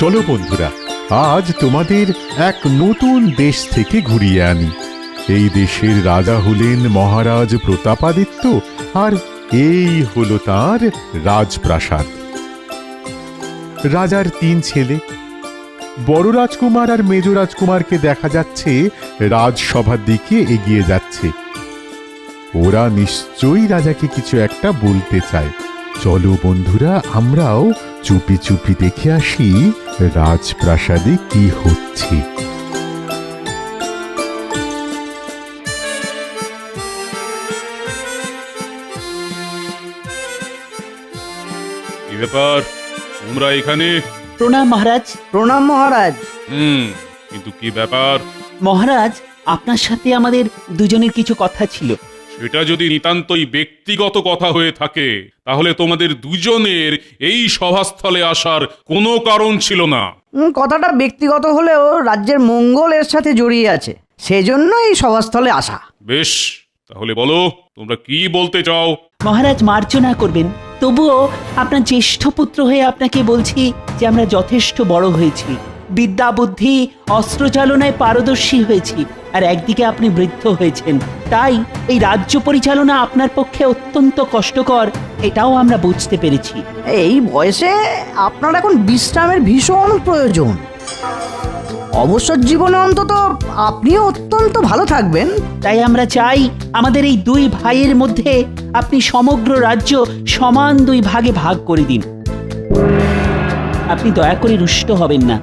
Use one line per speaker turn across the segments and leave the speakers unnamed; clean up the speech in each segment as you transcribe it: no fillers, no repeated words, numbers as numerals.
চলো বন্ধুরা, আজ তোমাদের এক নতুন দেশ থেকে ঘুরিয়ে আনি। এই দেশের রাজা হলেন মহারাজ প্রতাপাদিত্য, আর এই হলো তার রাজপ্রাসাদ। রাজার 3 ছেলে, বড় রাজকুমার আর মেজ রাজকুমারকে দেখা যাচ্ছে রাজসভার দিকে এগিয়ে যাচ্ছে। ওরা নিশ্চয়ই রাজাকে কিছু একটা বলতে চায়। চলো বন্ধুরা, আমরাও চুপি চুপি দেখে আসি রাজপ্রাসাদে কি হচ্ছে।
কি ব্যাপার, তোমরা এখানে?
প্রণাম মহারাজ।
প্রণাম মহারাজ।
কিন্তু কি ব্যাপার?
মহারাজ, আপনার সাথে আমাদের দুজনের কিছু কথা ছিল।
সেটা যদি নিতান্তই ব্যক্তিগত কথা হয়ে থাকে, তাহলে তোমাদের দুজনের এই সভাস্থলে আসার কোনো কারণ ছিল না।
কথাটা ব্যক্তিগত হলেও রাজ্যের মঙ্গল এর সাথে জড়িয়ে আছে, সেজন্য এই সভাস্থলে আসা।
বেশ, তাহলে বলো তোমরা কি বলতে চাও।
মহারাজ মার্জনা করবেন, তবুও আপনার জ্যেষ্ঠ পুত্র হয়ে আপনাকে বলছি যে আমরা যথেষ্ট বড় হয়েছি, বিদ্যা বুদ্ধি অস্ত্রচালনায় পারদর্শী হয়েছি, আর একদিকে আপনি বৃদ্ধ হয়েছেন। তাই এই রাজ্য পরিচালনা আপনার পক্ষে অত্যন্ত কষ্টকর, এটাও আমরা বুঝতে পেরেছি।
এই বয়সে আপনার এখন বিশ্রামের ভীষণ প্রয়োজন। অবসর জীবনে অন্তত আপনিও অত্যন্ত ভালো থাকবেন।
তাই আমরা চাই আমাদের এই 2 ভাইয়ের মধ্যে আপনি সমগ্র রাজ্য সমান 2 ভাগে ভাগ করে দিন। আপনি দয়া করে রুষ্ট হবেন না,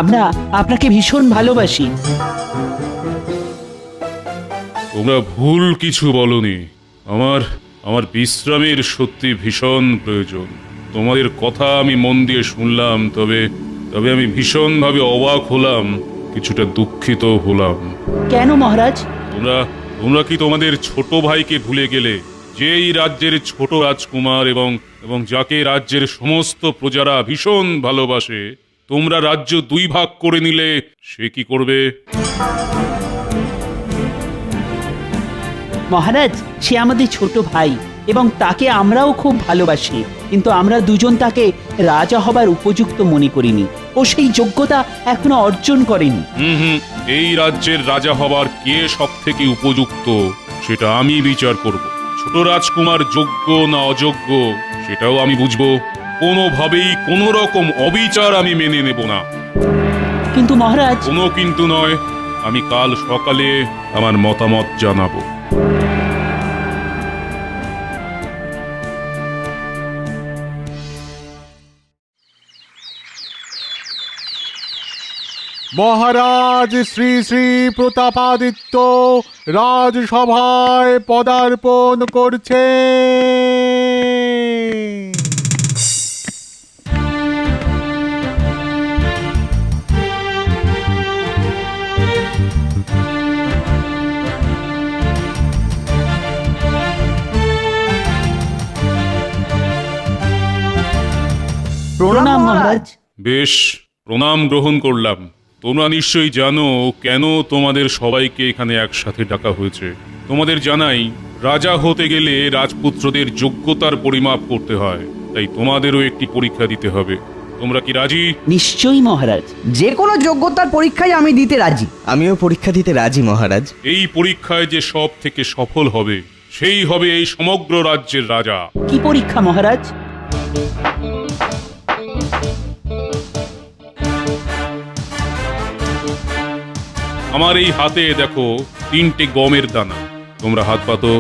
আমরা আপনাকে ভীষণ ভালোবাসি।
তোমরা ভুল কিছু বলনি। আমার বিশ্রামের সত্যি ভীষণ প্রয়োজন। তোমাদের কথা আমি মন দিয়ে শুনলাম, তবে আমি ভীষণভাবে অবাক হলাম, কিছুটা দুঃখিত হলাম।
কেন মহারাজ?
তোমরা কি তোমাদের ছোট ভাইকে ভুলে গেলে, যে এই রাজ্যের ছোট রাজকুমার এবং যাকে রাজ্যের সমস্ত প্রজারা ভীষণ ভালোবাসে? তোমরা রাজ্য 2 ভাগ করে নিলে সে কি করবে?
মহারাজ, সে আমাদের ছোট ভাই এবং তাকে আমরাও খুব ভালোবাসি, কিন্তু আমরা দুজন তাকে রাজা হবার উপযুক্ত মনে করিনি। ও সেই যোগ্যতা এখনো অর্জন করেনি।
এই রাজ্যের রাজা হবার কে সব থেকে উপযুক্ত সেটা আমি বিচার করব। ছোট রাজকুমার যোগ্য না অযোগ্য সেটাও আমি বুঝবো। কোনোভাবেই কোনো রকম অবিচার আমি মেনে নেব না।
কিন্তু মহারাজ।
কোনো কিন্তু নয়, আমি কাল সকালে আমার মতামত জানাবো।
মহারাজ শ্রী শ্রী প্রতাপাদিত্য রাজসভায় পদার্পণ করছে।
প্রণাম মহারাজ।
বেশ, প্রণাম গ্রহণ করলাম। তোমরা নিশ্চয়ই জানো কেন তোমাদের সবাইকে এখানে একসাথে ডাকা হয়েছে। তোমাদের জানাই, রাজা হতে গেলে রাজপুত্রদের যোগ্যতার পরিমাপ করতে হয়, তাই তোমাদেরও একটি পরীক্ষা দিতে হবে। তোমরা কি রাজি?
নিশ্চয়ই মহারাজ।
যে কোনো যোগ্যতার পরীক্ষায় আমি দিতে রাজি।
আমিও পরীক্ষা দিতে রাজি মহারাজ।
এই পরীক্ষায় যে সব থেকে সফল হবে সেই হবে এই সমগ্র রাজ্যের রাজা।
কি পরীক্ষা মহারাজ?
আমার এই হাতে দেখো 3টে গমের দানা। তোমরা হাত পাতো।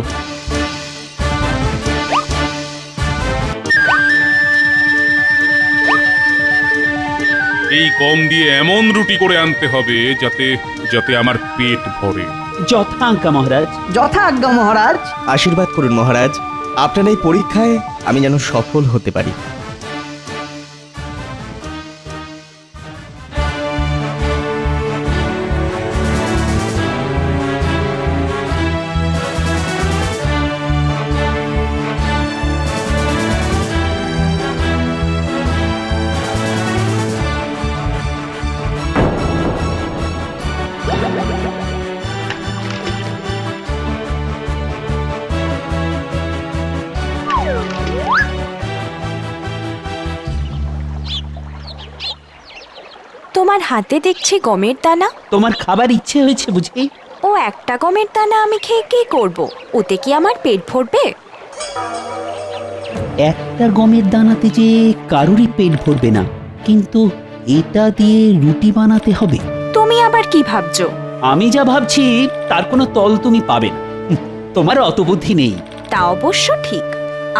এই গম দিয়ে এমন রুটি করে আনতে হবে যাতে আমার পেট ভরে।
যথা আজ্ঞা মহারাজ।
যথা আজ্ঞা মহারাজ।
আশীর্বাদ করুন মহারাজ, আপনার এই পরীক্ষায় আমি যেন সফল হতে পারি।
তোমার হাতে দেখছি গমের দানা।
তোমার খাবার ইচ্ছে হয়েছে বুঝি?
ও একটা গমের দানা আমি খেয়ে কি করব? ওতে কি আমার পেট ভরবে?
একটা গমের দানাতে যে কারুরই পেট ভরবে না, কিন্তু এটা দিয়ে রুটি বানাতে হবে।
তুমি আবার কি ভাবছো?
আমি যা ভাবছি তার কোনো তল তুমি পাবে না। তোমার অত বুদ্ধি নেই।
তা অবশ্য ঠিক,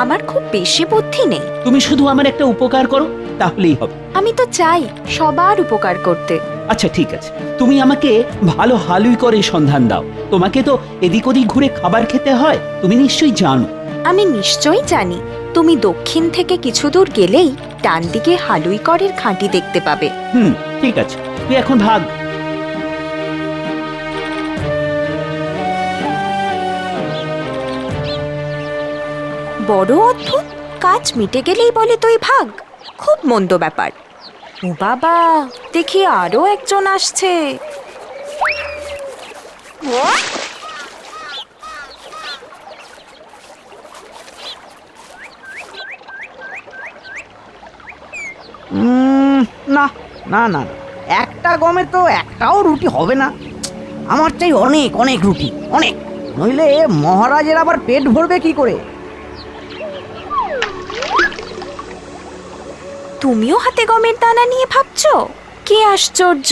আমার খুব বেশি বুদ্ধি নেই।
তুমি শুধু আমার একটা উপকার করো, তাহলেই হবে।
আমি তো চাই সবার উপকার করতে।
আচ্ছা ঠিক আছে, তুমি আমাকে ভালো হালুই করে সন্ধান দাও। তোমাকে তো এদিক ওদিক ঘুরে খাবার খেতে হয়, তুমি নিশ্চয়ই জানো।
আমি নিশ্চয়ই জানি। তুমি দক্ষিণ থেকে কিছু দূর গেলেই ডান দিকে হালুই করের খাঁটি দেখতে পাবে।
ঠিক আছে, তুই এখন ভাগ।
বড় অদ্ভুত, কাজ মিটে গেলেই বলে তুই ভাগ। খুব মন্দ ব্যাপার। ও বাবা, দেখি আরো একজন আসছে।
না না না, একটা গমে তো একটাও রুটি হবে না। আমার চাই অনেক অনেক রুটি, অনেক, নইলে মহারাজের আবার পেট ভরবে কি করে?
তুমিও হাতে গমের দানা নিয়ে ভাবছো? কি আশ্চর্য,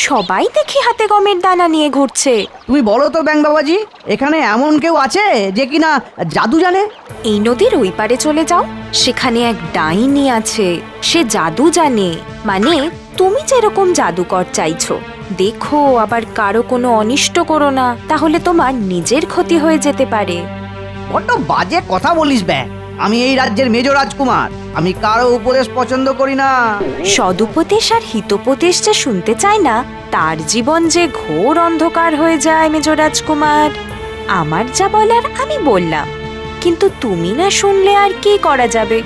সবাই দেখি হাতে গমের দানা নিয়ে ঘুরছে।
তুমি বলো তো ব্যাং বাবাজি, এখানে এমন কেউ আছে যে কিনা জাদু জানে?
এই নদীর ওই পারে চলে যাও, সেখানে এক ডাইনি আছে, সে জাদু জানে। মানে তুমি যেরকম জাদুকর চাইছো। দেখো আবার কারো কোনো অনিষ্ট করো না, তাহলে তোমার নিজের ক্ষতি হয়ে যেতে পারে।
বড্ড বাজে কথা বলিস ব্যাং। আমি এই রাজ্যের মেজ রাজকুমার, আমি কারো উপদেশ পছন্দ করি না।
সদুপদেশ আর হিতোপদেশ যে শুনতে চায় না, তার জীবন যে ঘোর অন্ধকার হয়ে যায় মেজ রাজকুমার। আমার যা বলার আমি বললাম, কিন্তু তুমি না শুনলে আর কি করা যাবে?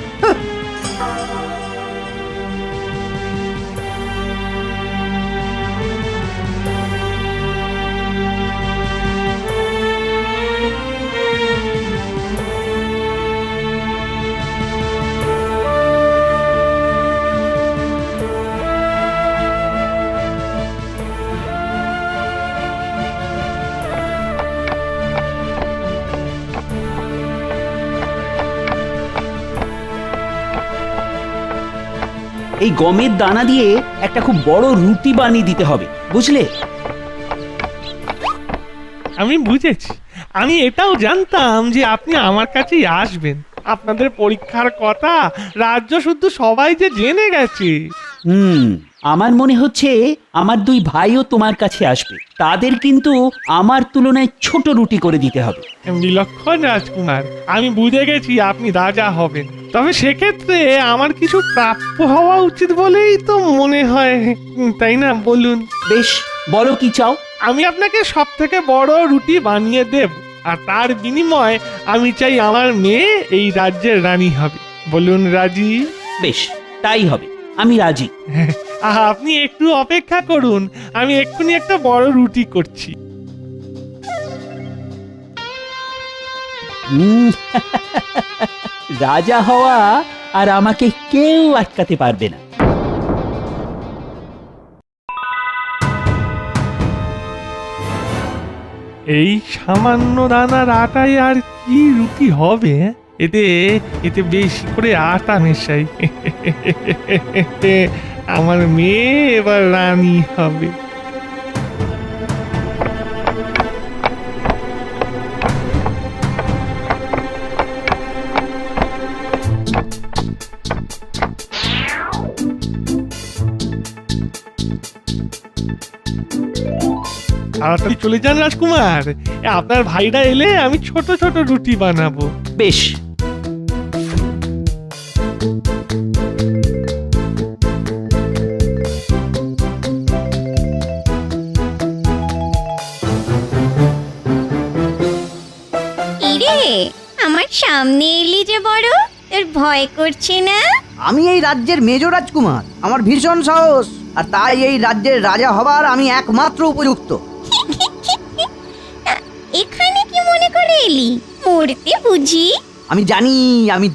এই গমের দানা দিয়ে একটা খুব বড় রুটি বানিয়ে দিতে হবে, বুঝলে?
আমি বুঝেছি। আমি এটাও জানতাম যে আপনি আমার কাছেই আসবেন। আপনাদের পরীক্ষার কথা রাজ্য শুদ্ধ সবাই যে জেনে গেছে।
আমার মনে হচ্ছে আমার দুই ভাইও তোমার কাছে আসবে। তাদের কিন্তু আমার তুলনায় ছোট রুটি করে দিতে হবে।
বিলক্ষণ রাজকুমার, আমি বুঝে গেছি আপনি রাজা হবেন। তবে সেক্ষেত্রে আমার কিছু প্রাপ্য হওয়া উচিত বলেই তো মনে হয়, তাই না? বলুন।
বেশ, বলো কি চাও?
আমি আপনাকে সব থেকে বড় রুটি বানিয়ে দেব, আর তার বিনিময়ে আমি চাই আমার মেয়ে এই রাজ্যের রানী হবে। বলুন রাজি?
বেশ, তাই হবে, আমি রাজি।
আপনি একটু অপেক্ষা করুন, আমি এক্ষুনি একটা বড় রুটি করছি।
রাজা হওয়া আর আমাকে কেউ আটকাতে পারবে না।
এই সামান্য দানার আটায় আর কি রুটি হবে? এতে এতে বেশি করে আটা মেশাই। আমার মেয়ে এবার রানী হবে। তাড়াতাড়ি চলে যান রাজকুমার, আপনার ভাইরা এলে আমি ছোট ছোট রুটি বানাবো।
বেশ।
ইরে, আমার সামনে এলি যে বড়, তোর ভয় করছে না?
আমি এই রাজ্যের মেজ রাজকুমার, আমার ভীষণ সাহস, আর তাই এই রাজ্যের রাজা হবার আমি একমাত্র উপযুক্ত।
এখানে কি মনে করে এলি? মরতে বুঝি?
আমি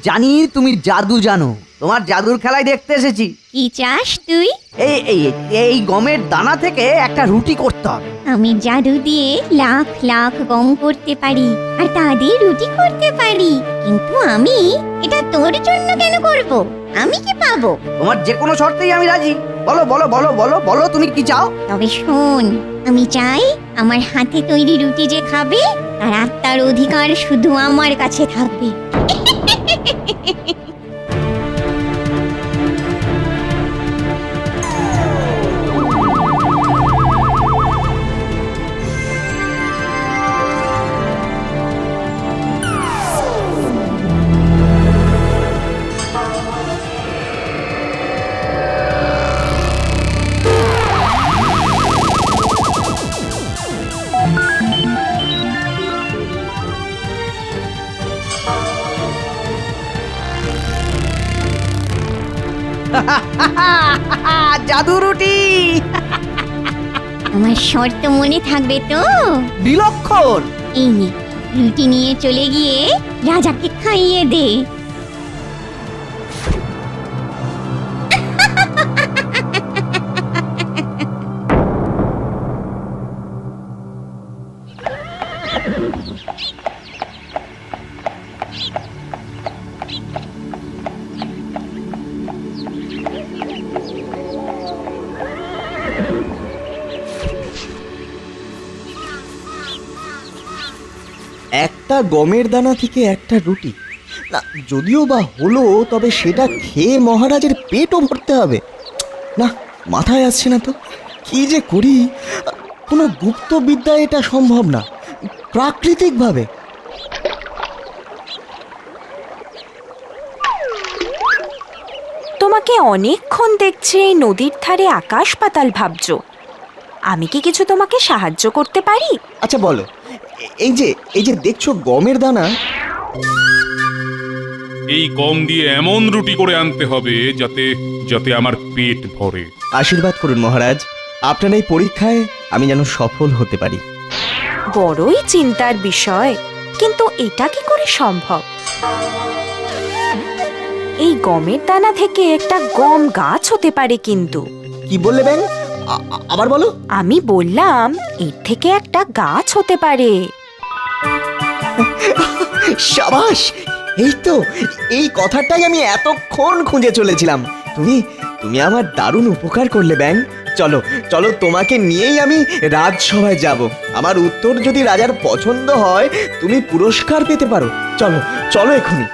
জানি তুমি জাদু জানো, তোমার জাদুর খেলায় দেখতে এসেছি।
কি চাস তুই?
এই এই এই গমের দানা থেকে একটা রুটি করতে হবে।
আমি জাদু দিয়ে লাখ লাখ গম করতে পারি আর তা দিয়ে রুটি করতে পারি, কিন্তু আমি এটা তোর জন্য কেন করব? আমি কি পাবো?
তোমার যে কোনো শর্তেই আমি রাজি। বলো বলো বলো বলো বলো তুমি কি চাও?
তবে শোন, আমি চাই আমার হাতে তৈরি রুটি যে খাবে তার আত্মার অধিকার শুধু আমার কাছে থাকবে।
জাদু রুটি
আমার শর্ত মনে থাকবে তো?
বিলক্ষণ।
এই নে, রুটি নিয়ে চলে গিয়ে রাজাকে খাইয়ে দে।
একটা গমের দানা থেকে একটা রুটি, না যদিও বা হলো, তবে সেটা খেয়ে মহারাজের পেটও ভরতে হবে। না, মাথায় আসছে না তো, কি যে করি। কোনো গুপ্ত বিদ্যায় এটা সম্ভব না, প্রাকৃতিকভাবে।
তোমাকে অনেকক্ষণ দেখছি এই নদীর ধারে আকাশ পাতাল ভাবছো। আমি কি কিছু তোমাকে সাহায্য করতে পারি?
আচ্ছা বলো, এই যে দেখছো গমের দানা,
এই গম দিয়ে এমন রুটি করে আনতে হবে যাতে যাতে আমার পেট ভরে।
আশীর্বাদ করুন মহারাজ, আপনার এই পরীক্ষায় আমি যেন সফল হতে পারি।
বড়ই চিন্তার বিষয়, কিন্তু এটা কি করে সম্ভব? এই গমের দানা থেকে একটা গম গাছ হতে পারে, কিন্তু
কি বললে ব্যাং? আবার বলো।
আমি বললাম এর থেকে একটা গাছ হতে পারে।
সাবাস, এই কথাটাই আমি এতক্ষণ খুঁজে চলেছিলাম। তুমি আমার দারুণ উপকার করলে ব্যাং। চলো চলো, তোমাকে নিয়েই আমি রাজসভায় যাব। আমার উত্তর যদি রাজার পছন্দ হয়, তুমি পুরস্কার পেতে পারো। চলো চলো এখনই।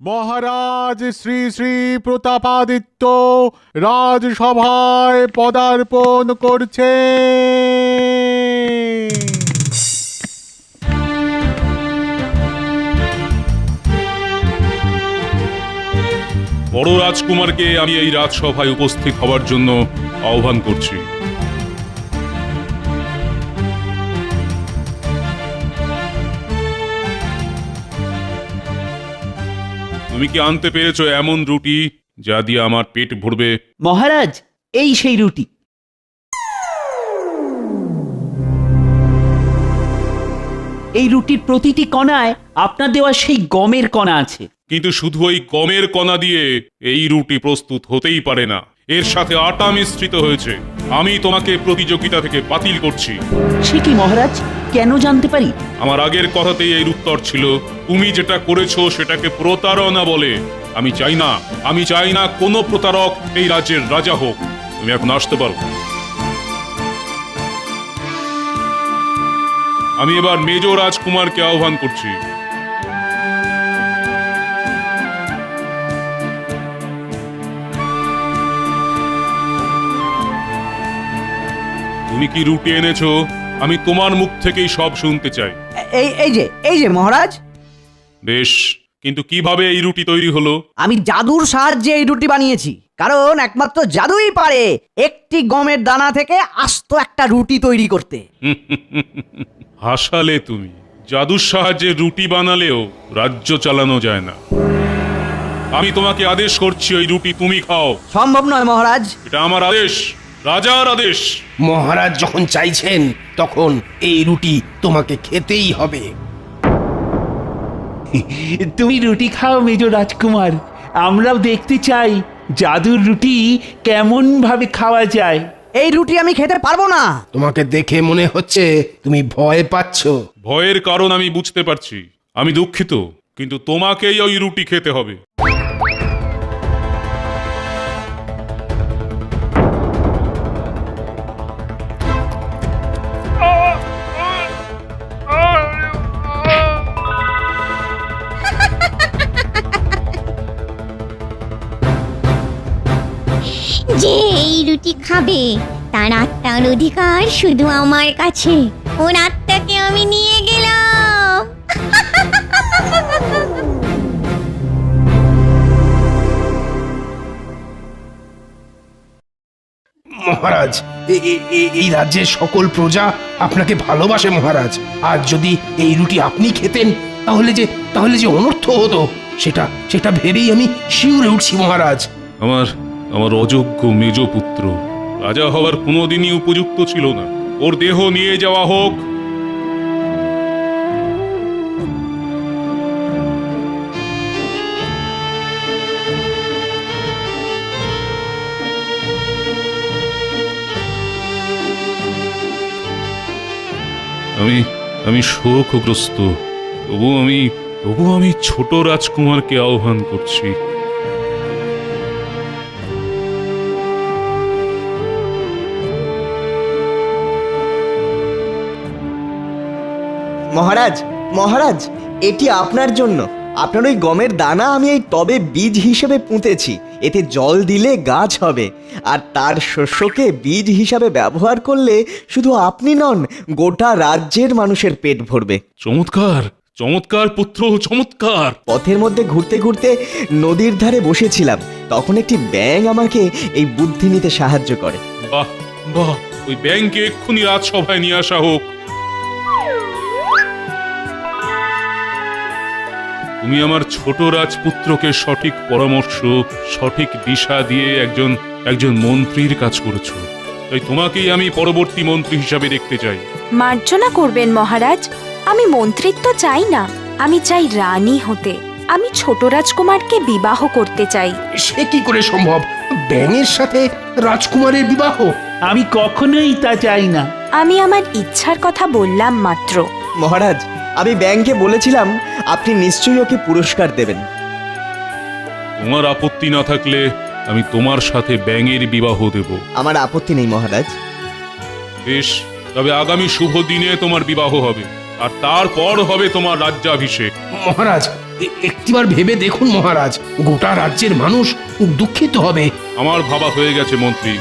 মহারাজ শ্রী শ্রী প্রতাপাদিত্য রাজসভায় পদার্পণ করছে।
বড় রাজকুমারকে আমি এই রাজসভায় উপস্থিত হওয়ার জন্য আহ্বান করছি। তুমি কি আনতে পেরেছো এমন রুটি যা দিয়ে আমার পেট ভরবে?
মহারাজ, এই সেই রুটি। এই রুটির প্রতিটি কণায় আপনার দেওয়া সেই গমের কণা আছে।
কিন্তু শুধু ওই গমের কণা দিয়ে এই রুটি প্রস্তুত হতেই পারে না, এর সাথে আটা মিশ্রিত হয়েছে। আমি তোমাকে প্রতিযোগিতা থেকে বাতিল করছি।
সে কি মহারাজ, কেন জানতে পারি?
আমার আগের কথাতেই এর উত্তর ছিল। তুমি যেটা করেছো সেটাকে প্রতারণা বলে। আমি চাই না কোনো প্রতারক এই রাজ্যের রাজা হোক। তুমি এখন আসতে পারো। আমি এবার মেজ রাজকুমারকে আহ্বান করছি। তুমি কি রুটি এনেছো? আমি তোমার মুখ থেকেই সব শুনতে চাই।
এই যে মহারাজ।
বেশ, কিন্তু কিভাবে এই রুটি তৈরি হলো?
আমি জাদুর সাহায্যে এই রুটি বানিয়েছি, কারণ একমাত্র জাদুই পারে একটি গমের দানা থেকে আস্ত একটা রুটি তৈরি করতে।
হাসালে তুমি। জাদুর সাহায্যে রুটি বানালেও রাজ্য চালানো যায় না। আমি তোমাকে আদেশ করছি ওই রুটি তুমি খাও।
সম্ভব নয় মহারাজ।
এটা আমার আদেশ, রাজার আদেশ।
মহারাজ যখন চাইছেন তখন এই রুটি তোমাকে খেতেই হবে।
তুমি রুটি খাও মেজ রাজকুমার, আমরাও দেখতে চাই জাদুর রুটি কেমন ভাবে খাওয়া যায়।
এই রুটি আমি খেতে পারবো না।
তোমাকে দেখে মনে হচ্ছে তুমি ভয় পাচ্ছ।
ভয়ের কারণ আমি বুঝতে পারছি। আমি দুঃখিত, কিন্তু তোমাকেই ওই রুটি খেতে হবে।
যে এই রুটি খাবে তার আত্মার অধিকার শুধু আমার কাছে। ওর আত্মাকে আমি নিয়ে গেলাম।
মহারাজ এই রাজ্যের সকল প্রজা আপনাকে ভালোবাসে মহারাজ। আর যদি এই রুটি আপনি খেতেন তাহলে যে অনর্থ হতো সেটা ভেবেই আমি শিউরে উঠছি মহারাজ।
আমার অযোগ্য মেজ পুত্র রাজা হওয়ার কোনোদিনই উপযুক্ত ছিল না। ওর দেহ নিয়ে যাওয়া হোক। আমি শোকগ্রস্ত, তবু আমি ছোট রাজকুমারকে আহ্বান করছি।
মহারাজ মহারাজ, এটি আপনার জন্য। আপনার ওই গমের দানা আমি এই টবে বীজ হিসেবে পুঁতেছি। এতে জল দিলে গাছ হবে, আর তার শস্যকে বীজ হিসাবে ব্যবহার করলে শুধু আপনি নন, গোটা রাজ্যের মানুষের পেট ভরবে।
চমৎকার চমৎকার পুত্র, চমৎকার।
পথের মধ্যে ঘুরতে ঘুরতে নদীর ধারে বসেছিলাম, তখন একটি ব্যাঙ আমাকে এই বুদ্ধি নিতে সাহায্য করে।
বাহ বাহ, ওই ব্যাঙকে এক্ষুনি রাজসভায় নিয়ে আসা হোক। তুমি আমার ছোট রাজপুত্রকে সঠিক পরামর্শ, সঠিক দিশা দিয়ে একজন মন্ত্রীর কাজ করেছো, তাই তোমাকেই আমি পরবর্তী মন্ত্রী হিসাবে দেখতে চাই।
মার্জনা করবেন মহারাজ, আমি মন্ত্রিত্ব চাই না, আমি চাই রানী হতে। আমি ছোট রাজকুমারকে বিবাহ করতে চাই।
সে কি করে সম্ভব? ব্যাঙের সাথে রাজকুমারের বিবাহ?
আমি কখনোই তা চাই না।
আমি আমার ইচ্ছার কথা বললাম মাত্র।
মহারাজ, আমি ব্যাঙকে বলেছিলাম আপনি নিশ্চয়ই ওকে পুরস্কার দেবেন।
তোমার আপত্তি না থাকলে আমি তোমার সাথে ব্যাঙের বিবাহ দেব।
আমার আপত্তি নেই মহারাজ।
বেশ, তবে আগামী শুভ দিনে তোমার বিবাহ হবে, আর তারপর হবে তোমার রাজ্যাভিষেক।
মহারাজ, একটিবার ভেবে দেখুন মহারাজ, গোটা রাজ্যের মানুষ দুঃখিত হবে।
আমার ভাবা হয়ে গেছে মন্ত্রী।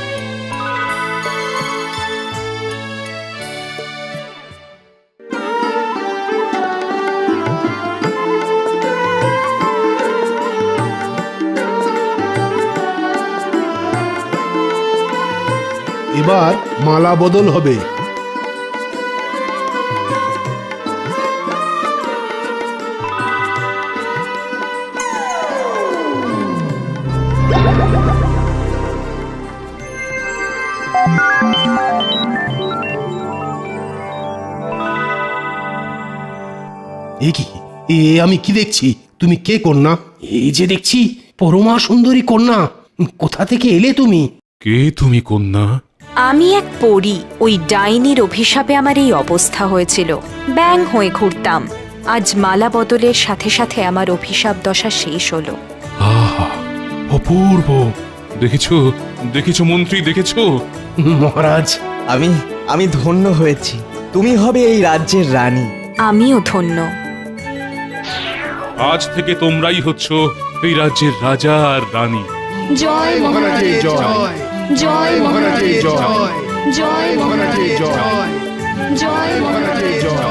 এবার মালা বদল হবে।
আমি কি দেখছি? তুমি কে কন্যা? এই যে দেখছি পরমা সুন্দরী কন্যা। কোথা থেকে এলে তুমি?
কে তুমি কন্যা?
আমি এক পরী। ওই ডাইনির অভিশাপে আমার এই অবস্থা হয়েছিল। ব্যাঙ হয়ে ঘুরতাম। আজ মালা বদলের সাথে সাথে আমার অভিশাপ দশা শেষ হলো।
আহা, অপূর্ব। দেখেছো মন্ত্রী, দেখেছো?
মহারাজ,
আমি ধন্য হয়েছি। তুমি হবে এই রাজ্যের রানী।
আমিও ধন্য।
আজ থেকে তোমরাই হচ্ছ এই রাজ্যের রাজা আর রানী।
জয় মহারাজের জয়, জয় মহারাজের জয়, জয় মহারাজের জয়, জয় মহারাজের জয়।